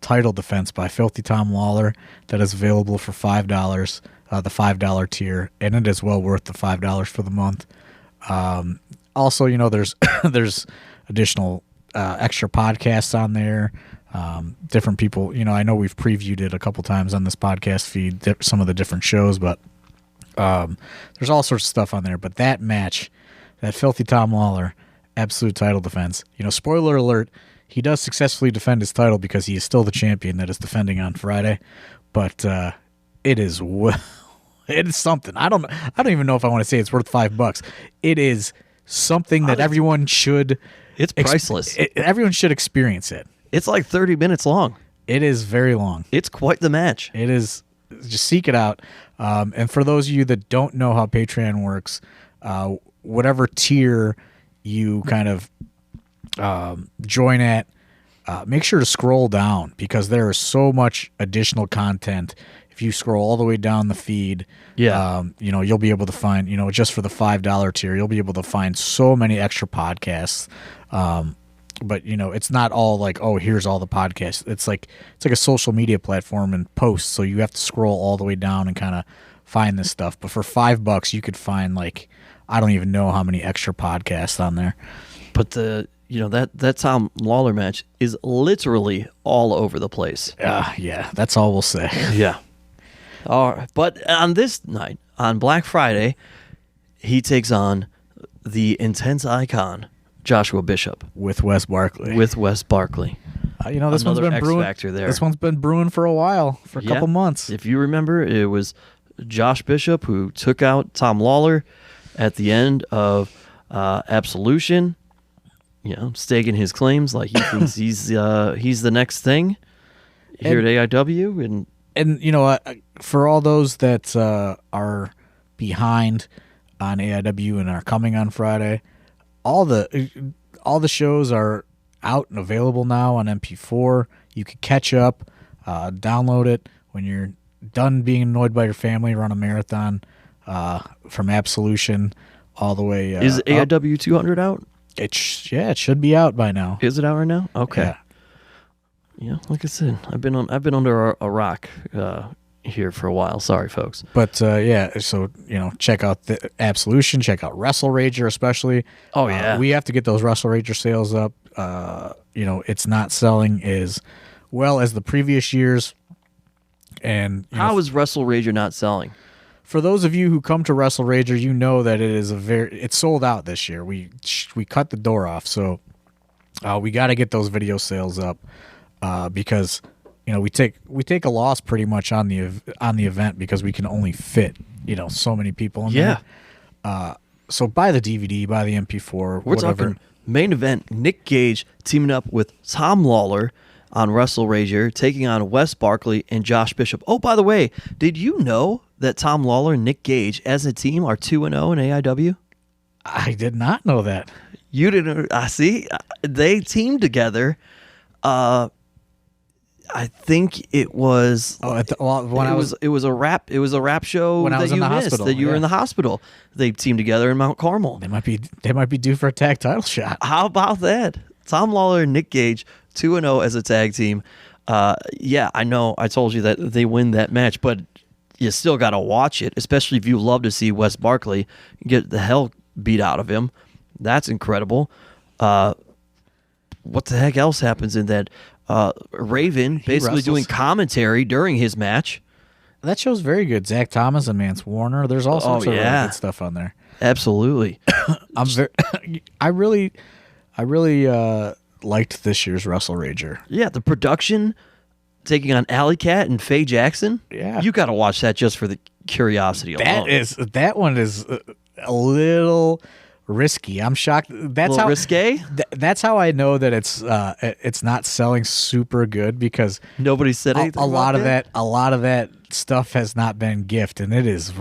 title defense by Filthy Tom Lawler that is available for $5, the $5 tier, and it is well worth the $5 for the month. Also, there's additional extra podcasts on there. Different people, I know we've previewed it a couple times on this podcast feed, some of the different shows, but there's all sorts of stuff on there. But that match, that Filthy Tom Lawler Absolute title defense, spoiler alert, he does successfully defend his title because he is still the champion that is defending on Friday. But it is it is something. I don't even know if I want to say it's worth $5. It is something that everyone should. It's priceless. Everyone should experience it. It's like 30 minutes long. It is very long. It's quite the match. It is. Just seek it out. And for those of you that don't know how Patreon works, whatever tier you kind of join at, make sure to scroll down because there is so much additional content. If you scroll all the way down the feed, you'll be able to find, just for the $5 tier, you'll be able to find so many extra podcasts. But it's not all like, oh, here's all the podcasts. It's like a social media platform and posts. So you have to scroll all the way down and kind of find this stuff. But for $5, you could find I don't even know how many extra podcasts on there. But that Tom Lawler match is literally all over the place. Yeah, that's all we'll say. Yeah. All right. But on this night, on Black Friday, he takes on the intense icon, Joshua Bishop. With Wes Barkley. This This one's been brewing. Factor there. This one's been brewing for a while, for a couple months. If you remember, it was Josh Bishop who took out Tom Lawler at the end of Absolution. Staking his claims like he thinks he's the next thing here at AIW, and for all those that are behind on AIW and are coming on Friday, all the shows are out and available now on MP4. You could catch up, download it when you're done being annoyed by your family. Run a marathon from Absolution all the way. Is AIW 200 out? It should be out by now. Is it out right now? Okay. Yeah. Like I said, I've been under a rock here for a while. Sorry, folks. But so check out the Absolution. Check out Wrestle Rager, especially. Oh yeah, we have to get those Wrestle Rager sales up. It's not selling as well as the previous years. And how is Wrestle Rager not selling? for those of you who come to Wrestle Rager, you know that it's sold out this year. We cut the door off, so we got to get those video sales up because we take a loss pretty much on the event because we can only fit so many people in there. So buy the DVD, buy the MP4, We're whatever. talking main event, Nick Gage teaming up with Tom Lawler on Wrestle Rager, taking on Wes Barkley and Josh Bishop. Oh, by the way, did you know that Tom Lawler and Nick Gage as a team are 2-0 in AIW? I did not know that. You didn't. I see. They teamed together. I think it was. It was a rap show when that I was you in the missed. hospital. That you were in the hospital. They teamed together in Mount Carmel. They might be due for a tag title shot. How about that? Tom Lawler and Nick Gage 2-0 as a tag team. Yeah, I know. I told you that they win that match, but you still got to watch it, especially if you love to see Wes Barkley get the hell beat out of him. That's incredible. What the heck else happens in that? Raven basically doing commentary during his match. That show's very good. Zach Thomas and Mance Warner. There's all sorts of really good stuff on there. Absolutely. I really liked this year's Wrestle Rager. Yeah, the production taking on Alley Cat and Faye Jackson. Yeah, you got to watch that just for the curiosity alone. That one is a little risky. I'm shocked. That's how risque. That's how I know that it's not selling super good because nobody said anything. A lot of that stuff has not been gift, and it's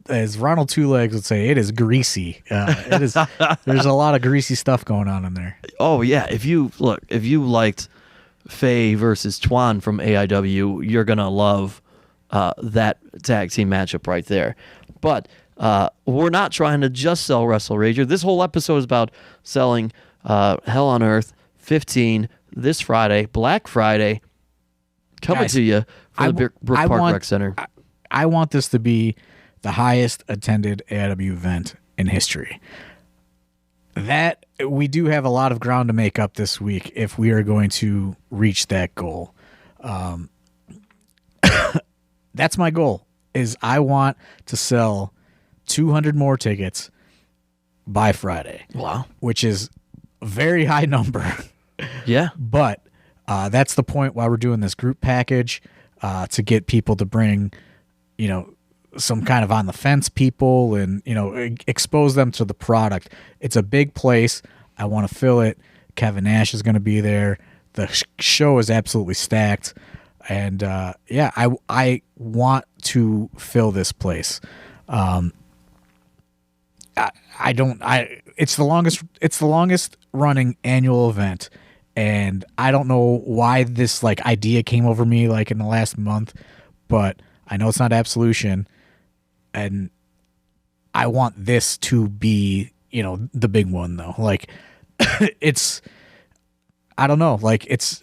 as Ronald Two Legs would say, it is greasy. There's a lot of greasy stuff going on in there. Oh yeah, if you liked Faye versus Twan from AIW, you're gonna love that tag team matchup right there. But we're not trying to just sell Wrestle Rager. This whole episode is about selling Hell on Earth 15 this Friday, Black Friday, coming to you from the Brook Park Rec Center. I want this to be the highest attended AIW event in history. That we do have a lot of ground to make up this week if we are going to reach that goal. That's my goal. Is I want to sell 200 more tickets by Friday. Wow. Which is a very high number. Yeah. But that's the point why we're doing this group package to get people to bring, some kind of on the fence people and, expose them to the product. It's a big place. I want to fill it. Kevin Nash is going to be there. The show is absolutely stacked. And I want to fill this place. It's the longest running annual event, and I don't know why this idea came over me in the last month, but I know it's not Absolution, and I want this to be the big one though. It's I don't know, it's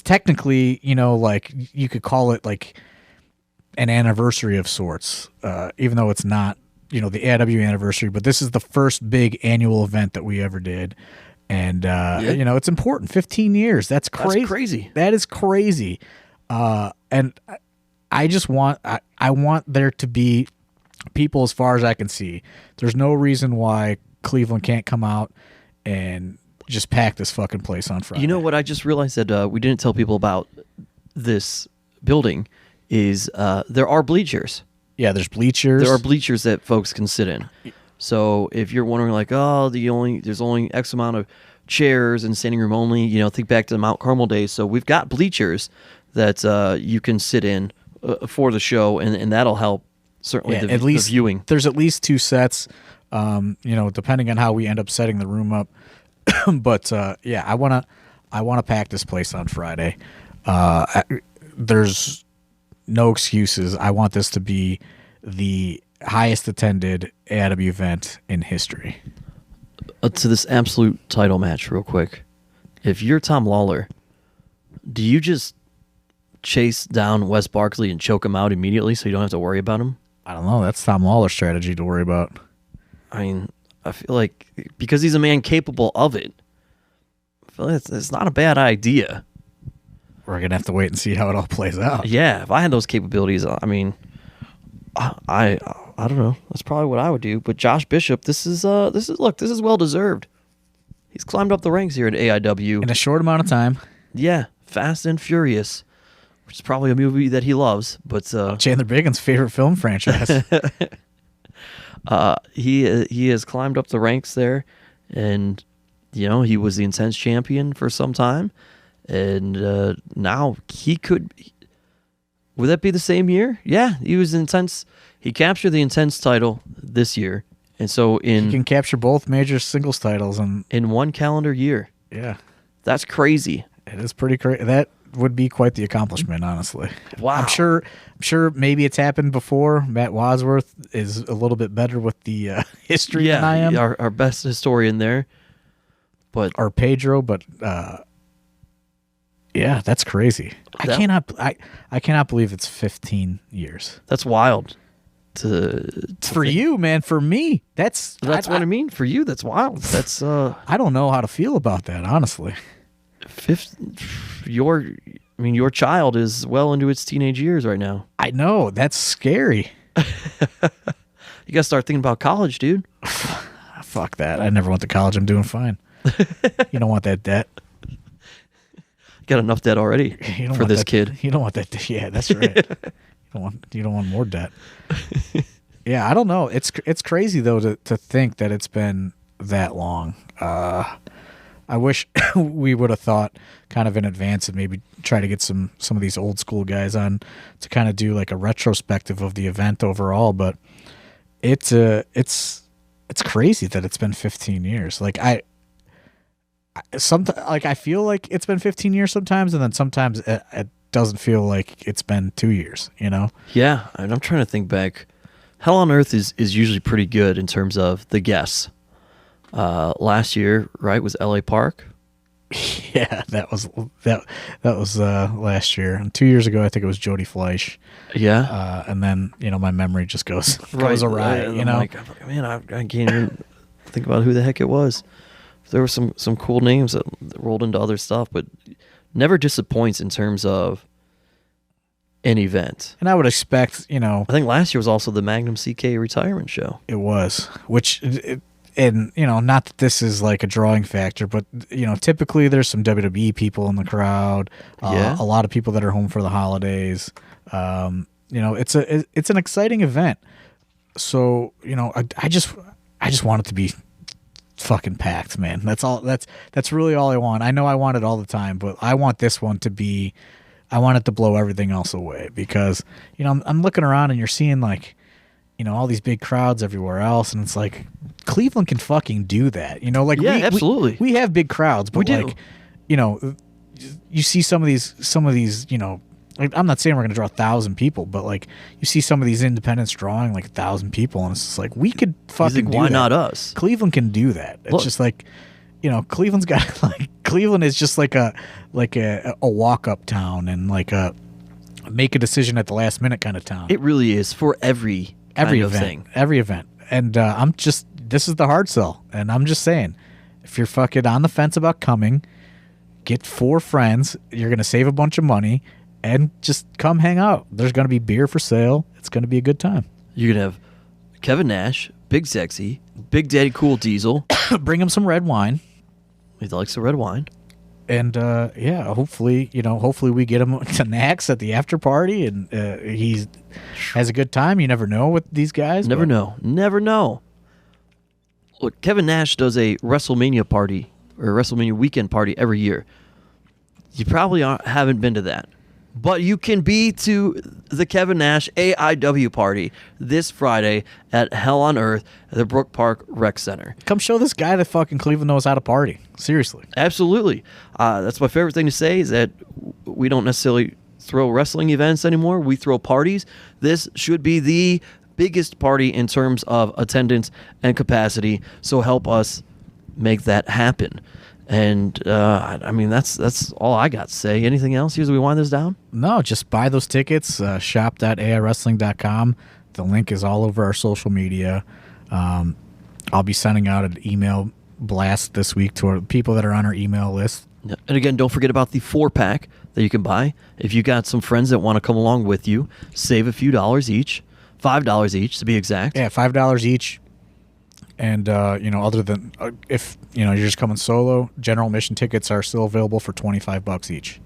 technically, you could call it an anniversary of sorts, even though it's not, the AIW anniversary, but this is the first big annual event that we ever did. And, it's important. 15 years. That's crazy. That's crazy. That is crazy. And I just want, I want there to be people as far as I can see. There's no reason why Cleveland can't come out and just pack this fucking place on Friday. You know what? I just realized that we didn't tell people about this building is there are bleachers. Yeah, there's bleachers. There are bleachers that folks can sit in. So if you're wondering there's only X amount of chairs and standing room only, think back to the Mount Carmel days. So we've got bleachers that you can sit in for the show, and that'll help certainly the viewing. There's at least 2 sets, depending on how we end up setting the room up. But I want to pack this place on Friday. There's no excuses. I want this to be the highest attended AIW event in history. To this absolute title match real quick. If you're Tom Lawler, do you just chase down Wes Barkley and choke him out immediately so you don't have to worry about him? I don't know. That's Tom Lawler's strategy to worry about. I mean, I feel like because he's a man capable of it, I feel like it's not a bad idea. We're going to have to wait and see how it all plays out. Yeah, if I had those capabilities, I mean, I don't know. That's probably what I would do. But Josh Bishop, this is well deserved. He's climbed up the ranks here at AIW in a short amount of time. Yeah, Fast and Furious, which is probably a movie that he loves. But Chandler Biggins' favorite film franchise. He has climbed up the ranks there, and he was the Intense champion for some time, and now he could. Would that be the same year? Yeah, he was Intense. He captured the Intense title this year, and so he can capture both major singles titles in one calendar year. Yeah, that's crazy. It is pretty crazy. That would be quite the accomplishment, honestly. Wow. I'm sure maybe it's happened before. Matt Wadsworth is a little bit better with the history than I am. Our best historian there. Or Pedro, but yeah, that's crazy. I cannot believe it's 15 years. That's wild. For you, man. For me, that's what I mean. For you, that's wild. That's I don't know how to feel about that, honestly. Your child is well into its teenage years right now. I know, that's scary. You gotta start thinking about college, dude. Fuck that. I never went to college. I'm doing fine. You don't want that debt. Got enough debt already for this kid. You don't want that. Yeah, that's right. You don't want more debt. Yeah, I don't know. It's crazy though to think that it's been that long. I wish we would have thought kind of in advance and maybe try to get some of these old school guys on to kind of do like a retrospective of the event overall. But it's crazy that it's been 15 years. Like I feel like it's been 15 years sometimes, and then sometimes it doesn't feel like it's been 2 years. Yeah, and I'm trying to think back. Hell on Earth is usually pretty good in terms of the guests. Last year, right, was LA Park. Yeah, that was last year. And 2 years ago, I think it was Jody Fleisch. Yeah, and then my memory just goes awry. I'm like, man, I can't even think about who the heck it was. There were some cool names that rolled into other stuff, but never disappoints in terms of an event. And I would expect, I think last year was also the Magnum CK retirement show. It was, and not that this is like a drawing factor, but typically there's some WWE people in the crowd. A lot of people that are home for the holidays. It's an exciting event. So I just want it to be fucking packed, man. That's all. That's really all I want. I know I want it all the time, but I want this one to be. I want it to blow everything else away because I'm looking around and you're seeing like all these big crowds everywhere else, and it's like Cleveland can fucking do that. Absolutely. We have big crowds, but we do. Like, you see some of these like, I'm not saying we're going to draw 1,000 people, but like you see some of these independents drawing like 1,000 people, and it's just like we could fucking do that. Why not us? Cleveland can do that. It's just like Cleveland's got like Cleveland is just like a walk up town and like a make a decision at the last minute kind of town. It really is for every event, and this is the hard sell, and I'm just saying, if you're fucking on the fence about coming, get 4 friends. You're gonna save a bunch of money. And just come hang out. There's going to be beer for sale. It's going to be a good time. You're going to have Kevin Nash, Big Sexy, Big Daddy Cool Diesel. Bring him some red wine. He likes the red wine. And, hopefully we get him to Nax at the after party, and he has a good time. You never know with these guys. Never know. Look, Kevin Nash does a WrestleMania party or a WrestleMania weekend party every year. You probably haven't been to that. But you can be to the Kevin Nash AIW party this Friday at Hell on Earth at the Brook Park Rec Center. Come show this guy that fucking Cleveland knows how to party. Seriously. Absolutely. That's my favorite thing to say is that we don't necessarily throw wrestling events anymore. We throw parties. This should be the biggest party in terms of attendance and capacity. So help us make that happen. And, that's all I got to say. Anything else as we wind this down? No, just buy those tickets, shop.aiwrestling.com. The link is all over our social media. I'll be sending out an email blast this week to our people that are on our email list. And again, don't forget about the 4-pack that you can buy. If you got some friends that want to come along with you, save a few dollars each. $5 each to be exact. Yeah, $5 each. And, other than if, you're just coming solo, general admission tickets are still available for $25 each.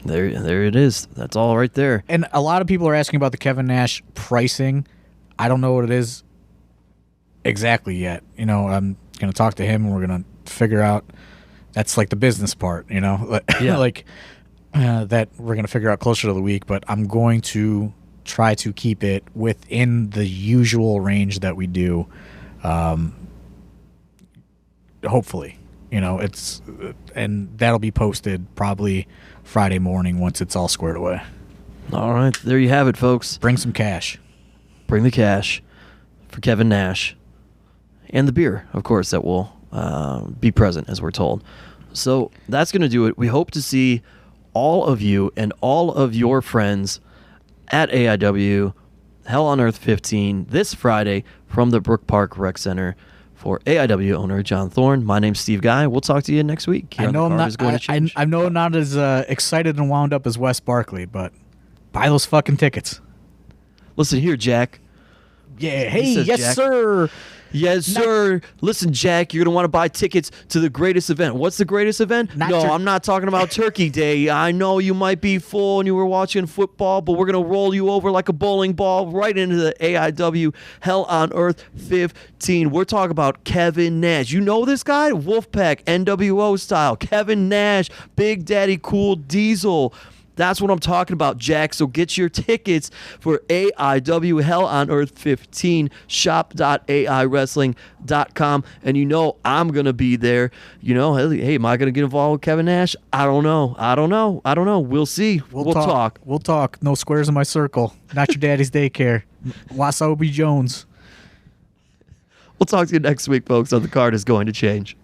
There it is. That's all right there. And a lot of people are asking about the Kevin Nash pricing. I don't know what it is exactly yet. I'm going to talk to him and we're going to figure out. That's like the business part, Yeah. That we're going to figure out closer to the week. But I'm going to try to keep it within the usual range that we do. Hopefully, and that'll be posted probably Friday morning once it's all squared away. All right, there you have it, folks. Bring some cash. Bring the cash for Kevin Nash and the beer, of course, that will be present, as we're told. So that's going to do it. We hope to see all of you and all of your friends at AIW Hell on Earth 15 this Friday from the Brook Park Rec Center. For AIW owner John Thorne, my name's Steve Guy. We'll talk to you next week. I know I'm not as excited and wound up as Wes Barkley, but buy those fucking tickets. Listen here, Jack. Yeah, hey, yes, Jack. Sir. Yes, sir. Listen, Jack, you're going to want to buy tickets to the greatest event. What's the greatest event? I'm not talking about Turkey Day. I know you might be full and you were watching football, but we're going to roll you over like a bowling ball right into the AIW Hell on Earth 15. We're talking about Kevin Nash. You know this guy? Wolfpack, NWO style. Kevin Nash, Big Daddy Cool Diesel. That's what I'm talking about, Jack. So get your tickets for AIW Hell on Earth 15, shop.aiwrestling.com. And I'm going to be there. Hey, am I going to get involved with Kevin Nash? I don't know. We'll see. We'll talk. We'll talk. No squares in my circle. Not your daddy's daycare. Wasabi Jones. We'll talk to you next week, folks, on The Card is Going to Change.